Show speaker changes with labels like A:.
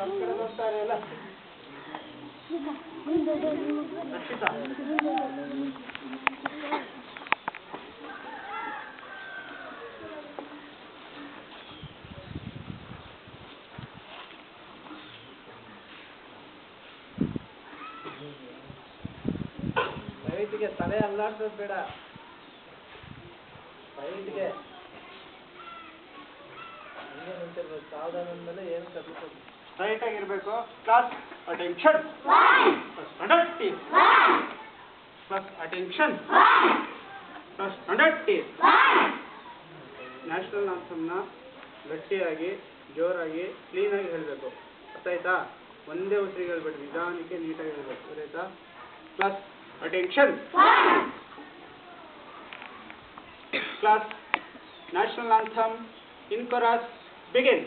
A: ಬರ್ತಾರೆ ಎಲ್ಲ ರಕ್ಷಿತಾ ರೈತಿಗೆ ತಲೆ ಅಲ್ಲಾಡ್ಸೋದು ಬೇಡ ರೈತಿಗೆ ಸಾವಧಾನ ಮೇಲೆ ಏನು ಕಲಿಸೋದು ರೈಟ್ ಆಗಿರ್ಬೇಕು class attention plus attention plus national ಆಂಥಮ್ನ ಗಟ್ಟಿಯಾಗಿ ಜೋರಾಗಿ ಕ್ಲೀನಾಗಿ ಹೇಳಬೇಕು ಅರ್ಥ ಆಯ್ತಾ ಒಂದೇ ಉಸಿರಿಗೆ ಹೇಳ್ಬೇಡಿ ನಿಧಾನಕ್ಕೆ ನೀಟಾಗಿ ಹೇಳಬೇಕು ಆಯ್ತಾ plus attention class national anthem in chorus begin